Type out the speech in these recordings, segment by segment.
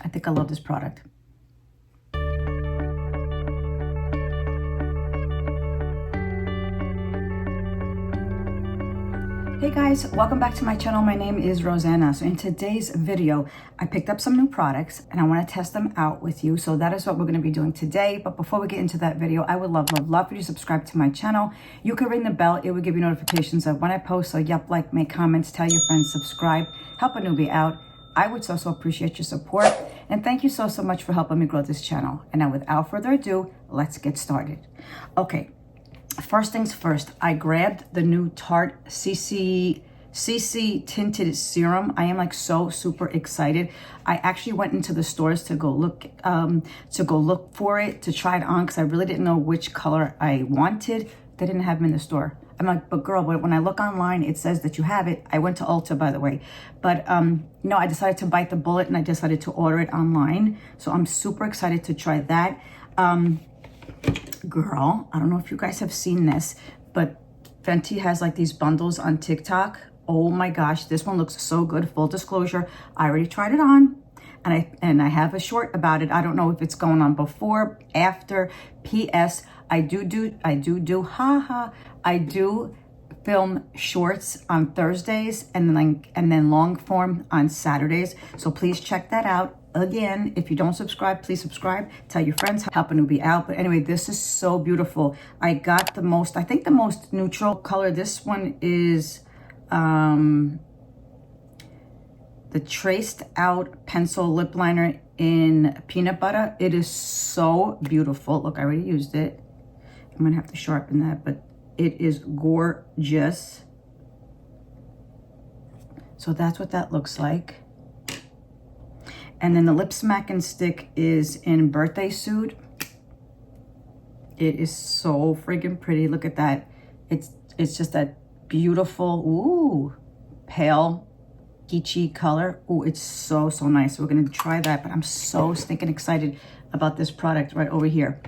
I think I love this product. Hey guys, welcome back to my channel. My name is Roseanna. So in today's video, I picked up some new products and I want to test them out with you. So that is what we're going to be doing today. But before we get into that video, I would love for you to subscribe to my channel. You can ring the bell. It will give you notifications of when I post. So yep, like, make comments, tell your friends, subscribe, help a newbie out. I would so appreciate your support. And thank you so much for helping me grow this channel. And now without further ado, let's get started. Okay. First things first, I grabbed the new Tarte CC tinted serum. I am like so super excited. I actually went into the stores to go look for it, to try it on, because I really didn't know which color I wanted. They didn't have them in the store. I'm like, but girl, when I look online, it says that you have it. I went to Ulta, by the way. But no, I decided to bite the bullet and I decided to order it online. So I'm super excited to try that. Girl, I don't know if you guys have seen this, but Fenty has like these bundles on TikTok. Oh my gosh, this one looks so good. Full disclosure, I already tried it on and I have a short about it. I don't know if it's going on before, after. PS, I do film shorts on Thursdays and then long form on Saturdays. So please check that out. Again, if you don't subscribe, please subscribe. Tell your friends, help a newbie out. But anyway, this is so beautiful. I got the most neutral color. This one is the traced out pencil lip liner in peanut butter. It is so beautiful. Look, I already used it. I'm gonna have to sharpen that, but it is gorgeous. So that's what that looks like. And then the lip smack and stick is in Birthday Suit. It is so friggin' pretty. Look at that. It's just that beautiful, ooh, pale, peachy color. Ooh, it's so nice. So we're gonna try that, but I'm so stinking excited about this product right over here.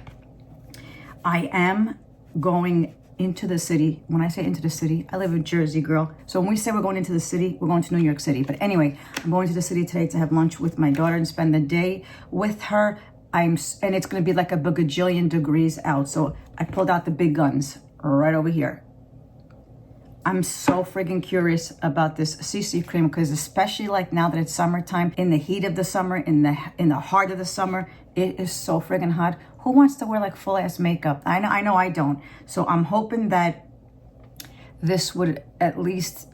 I am going into the city. When I say into the city, I live in Jersey, girl. So when we say we're going into the city, we're going to New York City. But anyway, I'm going to the city today to have lunch with my daughter and spend the day with her. And it's going to be like a bagajillion degrees out. So I pulled out the big guns right over here. I'm so friggin' curious about this CC cream, because especially like now that it's summertime, in the heat of the summer, in the heart of the summer, it is so friggin' hot. Who wants to wear like full ass makeup? I know I don't. So I'm hoping that this would at least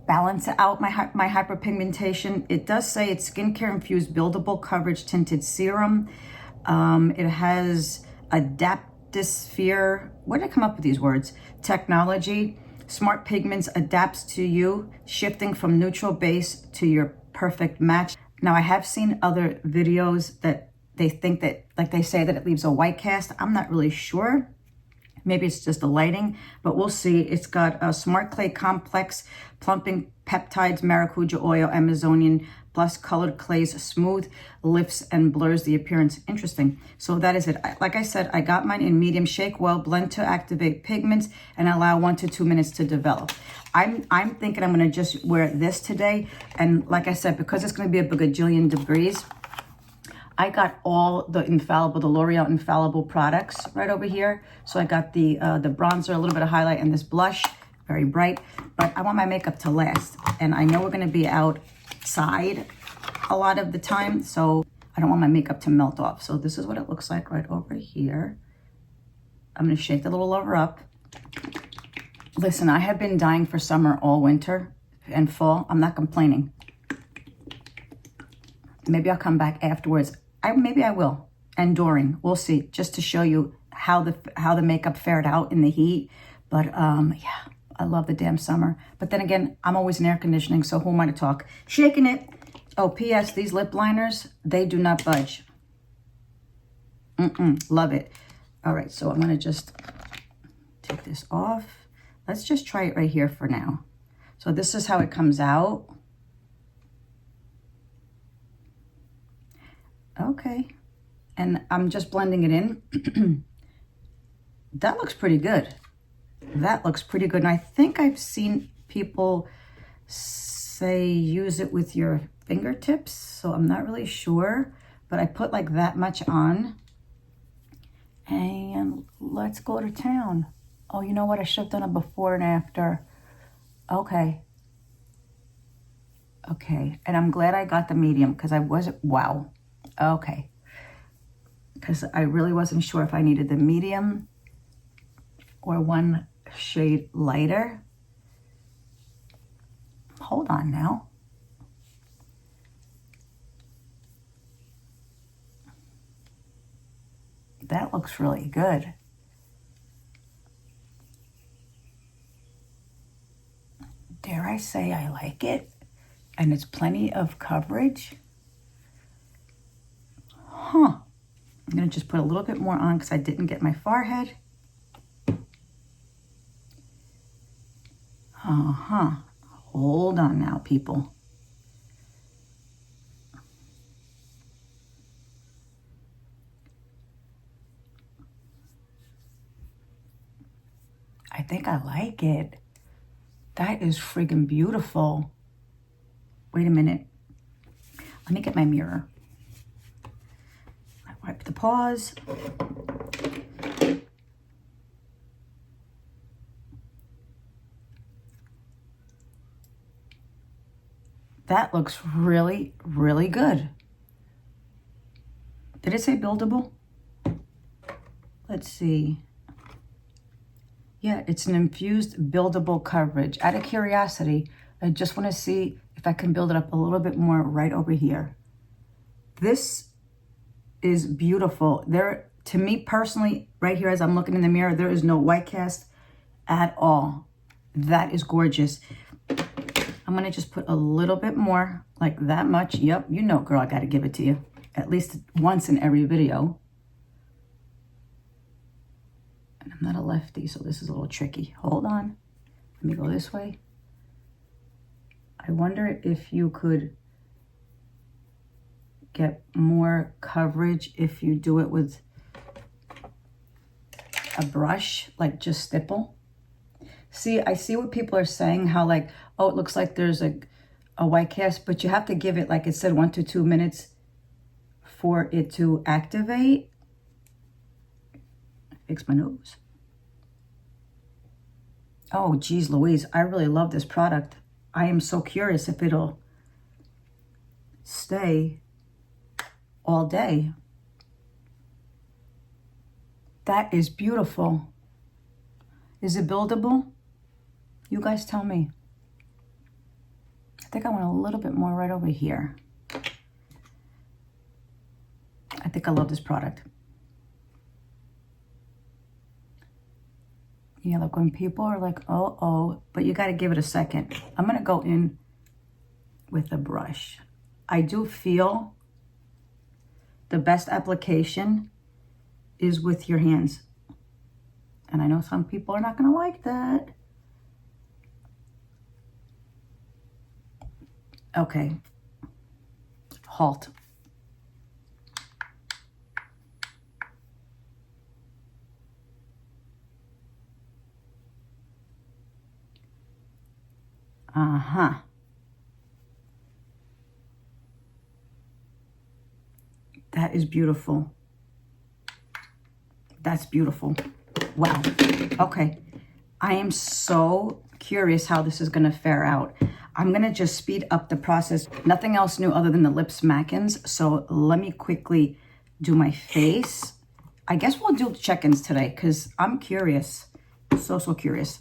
balance out my hyperpigmentation. It does say it's skincare infused buildable coverage tinted serum. It has adaptosphere. Where did I come up with these words? Technology. Smart pigments adapts to you, shifting from neutral base to your perfect match. Now, I have seen other videos that they think that, like they say that it leaves a white cast. I'm not really sure. Maybe it's just the lighting, but we'll see. It's got a Smart Clay Complex, plumping peptides, maracuja oil, Amazonian, plus colored clays, smooth, lifts and blurs the appearance. Interesting. So that is it. Like I said, I got mine in medium. Shake well, blend to activate pigments, and allow 1 to 2 minutes to develop. I'm thinking I'm going to just wear this today. And like I said, because it's going to be a bagajillion degrees, I got all the L'Oreal Infallible products right over here. So I got the bronzer, a little bit of highlight, and this blush, very bright. But I want my makeup to last. And I know we're going to be outside a lot of the time, so I don't want my makeup to melt off. So this is what it looks like right over here. I'm going to shake the little lover up. Listen, I have been dying for summer all winter and fall. I'm not complaining. Maybe I'll come back afterwards. Maybe I will. And during, we'll see, just to show you how the makeup fared out in the heat. But yeah, I love the damn summer. But then again, I'm always in air conditioning, so who am I to talk? Shaking it. Oh, P.S. These lip liners, they do not budge. Love it. All right, so I'm gonna just take this off. Let's just try it right here for now. So this is how it comes out. Okay, and I'm just blending it in. That looks pretty good. That looks pretty good. And I think I've seen people say use it with your fingertips, so I'm not really sure, but I put like that much on. And let's go to town. Oh, you know what? I should have done a before and after. Okay. Okay, and I'm glad I got the medium because I wasn't, wow. Okay. Because I really wasn't sure if I needed the medium or one shade lighter. Hold on now. That looks really good. Dare I say I like it? And it's plenty of coverage. Huh. I'm gonna just put a little bit more on because I didn't get my forehead. Hold on now, people. I think I like it. That is friggin' beautiful. Wait a minute. Let me get my mirror. I wipe the paws. That looks really, really good. Did it say buildable? Let's see. Yeah, it's an infused buildable coverage. Out of curiosity, I just want to see if I can build it up a little bit more right over here. This is beautiful. There, to me personally, right here as I'm looking in the mirror, there is no white cast at all. That is gorgeous. I'm going to just put a little bit more, like that much. Yep, you know, girl, I got to give it to you. At least once in every video. And I'm not a lefty, so this is a little tricky. Hold on. Let me go this way. I wonder if you could get more coverage if you do it with a brush, like just stipple. See, I see what people are saying, how like, oh, it looks like there's a white cast, but you have to give it, like it said, 1 to 2 minutes for it to activate. Fix my nose. Oh, geez, Louise, I really love this product. I am so curious if it'll stay all day. That is beautiful. Is it buildable? You guys tell me. I think I want a little bit more right over here. I think I love this product. Yeah, like when people are like, oh, but you got to give it a second. I'm going to go in with a brush. I do feel the best application is with your hands. And I know some people are not going to like that. Okay. Halt. Uh-huh. That is beautiful. That's beautiful. Wow. Okay. I am so curious how this is going to fare out. I'm going to just speed up the process. Nothing else new other than the lip smackins. So let me quickly do my face. I guess we'll do check-ins today because I'm curious. So curious.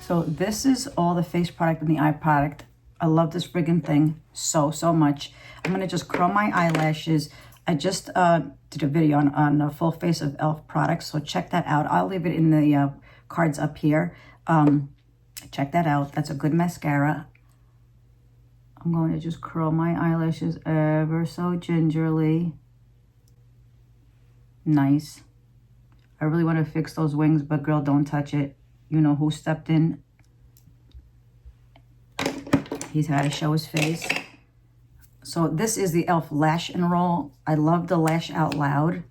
So this is all the face product and the eye product. I love this friggin' thing so much. I'm going to just curl my eyelashes. I just did a video on the full face of e.l.f. products, so check that out. I'll leave it in the cards up here. Check that out. That's a good mascara. I'm going to just curl my eyelashes ever so gingerly. Nice. I really want to fix those wings, but girl, don't touch it. You know who stepped in. He's got to show his face. So this is the e.l.f. Lash and Roll. I love the Lash Out Loud.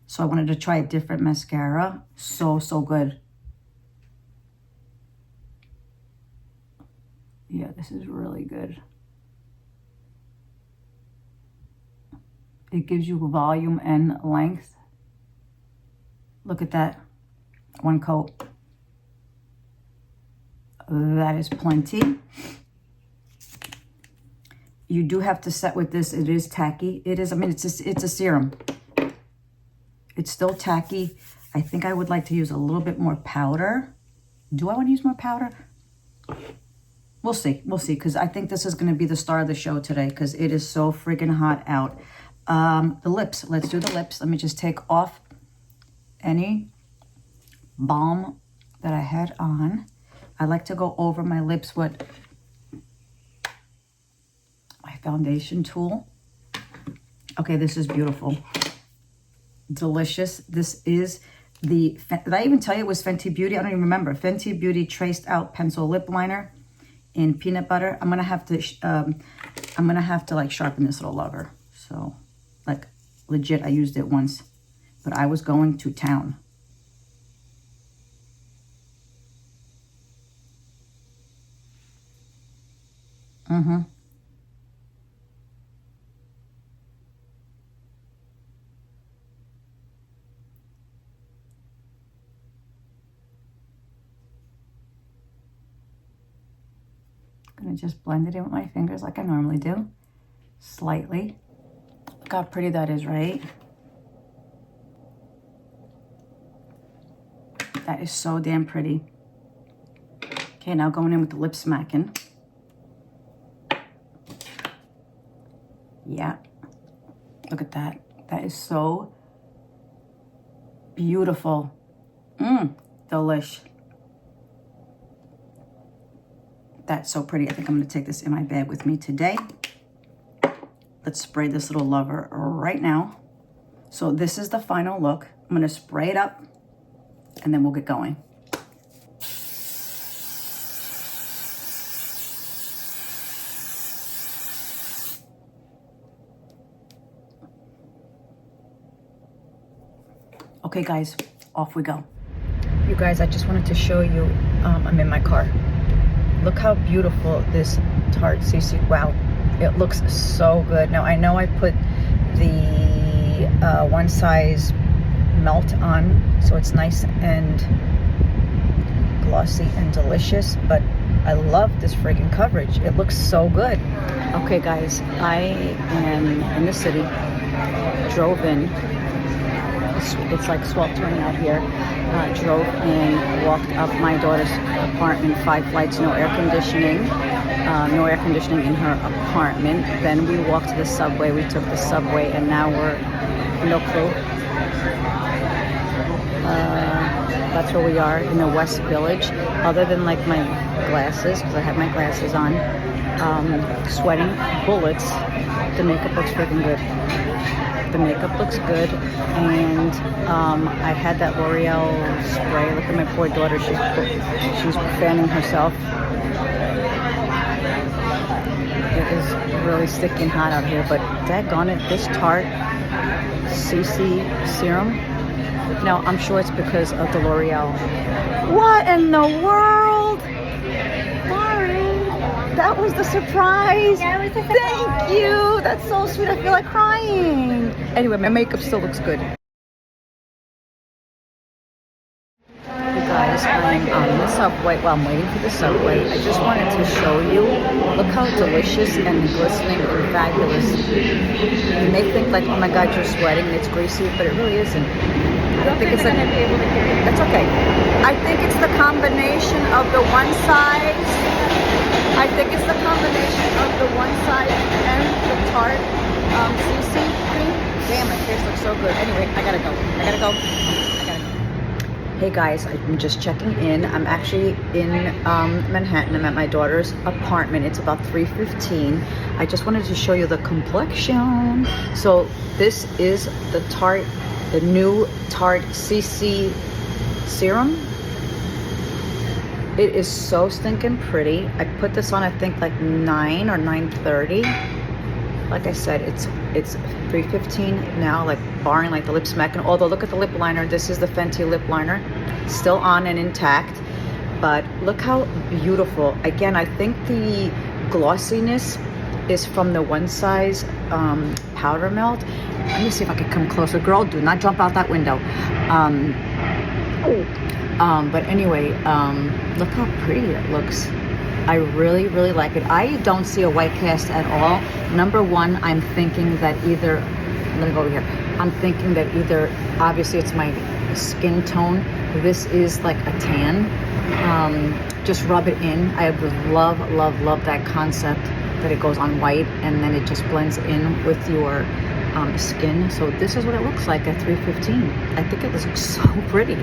So I wanted to try a different mascara. So good. Yeah, this is really good. It gives you volume and length. Look at that. One coat. That is plenty. You do have to set with this. It is tacky. It is, I mean, it's a serum. It's still tacky. I think I would like to use a little bit more powder. Do I want to use more powder? We'll see. We'll see, because I think this is going to be the star of the show today, because it is so freaking hot out. The lips. Let's do the lips. Let me just take off any balm that I had on. I like to go over my lips with my foundation tool. Okay, this is beautiful. Delicious. This is the, did I even tell you it was Fenty Beauty? I don't even remember. Fenty Beauty Traced Out Pencil Lip Liner in peanut butter. I'm gonna have to like sharpen this little lover. So, like, legit, I used it once, but I was going to town. gonna just blend it in with my fingers like I normally do. Slightly. Look how pretty that is, right? That is so damn pretty. Okay, now going in with the lip smacking. Yeah. Look at that. That is so beautiful. Delish. That's so pretty. I think I'm going to take this in my bag with me today. Let's spray this little lover right now. So this is the final look. I'm going to spray it up and then we'll get going. Okay guys, off we go. You guys, I just wanted to show you, I'm in my car. Look how beautiful this Tarte CC, wow, it looks so good. Now I know I put the one size melt on, so it's nice and glossy and delicious, but I love this friggin' coverage. It looks so good. Okay guys, I am in the city, drove in. It's like sweltering out here. Drove in, walked up my daughter's apartment, 5 flights, no air conditioning. No air conditioning in her apartment. Then we walked to the subway. We took the subway, and now we're no clue. That's where we are in the West Village. Other than like my glasses, because I have my glasses on, sweating bullets. The makeup looks freaking good. The makeup looks good, and I had that L'Oreal spray. Look at my poor daughter. She's fanning herself. It is really sticky and hot out here, but daggone it, this Tarte CC serum. Now, I'm sure it's because of the L'Oreal. What in the world? That was the surprise. That was the surprise. Thank you. That's so sweet. I feel like crying. Anyway, my makeup still looks good. You guys, I'm on the subway. Well, I'm waiting for the subway. I just wanted to show you. Look how delicious and glistening and fabulous. You may think like, oh my God, you're sweating. It's greasy, but it really isn't. I think it's like, be able to hear it. That's okay. I think it's the combination of the one size. I think it's the combination of the one side and the Tarte CC cream. Damn, my face looks so good. Anyway, I gotta go. Hey guys, I'm just checking in. I'm actually in Manhattan. I'm at my daughter's apartment. It's about 3:15. I just wanted to show you the complexion. So this is the Tarte, the new Tarte CC serum. It is so stinking pretty. I put this on, I think, like 9 or 9:30. Like I said, it's 3:15 now, like barring like the lip smacking. Although look at the lip liner. This is the Fenty lip liner, still on and intact. But look how beautiful. Again, I think the glossiness is from the one size powder melt. Let me see if I can come closer. Girl, do not jump out that window. But anyway, look how pretty it looks. I really, really like it. I don't see a white cast at all. Number one, I'm thinking that either, let me go over here. I'm thinking that either, obviously it's my skin tone. This is like a tan. Just rub it in. I would love, love, love that concept that it goes on white and then it just blends in with your skin. So this is what it looks like at 3:15. I think it looks so pretty.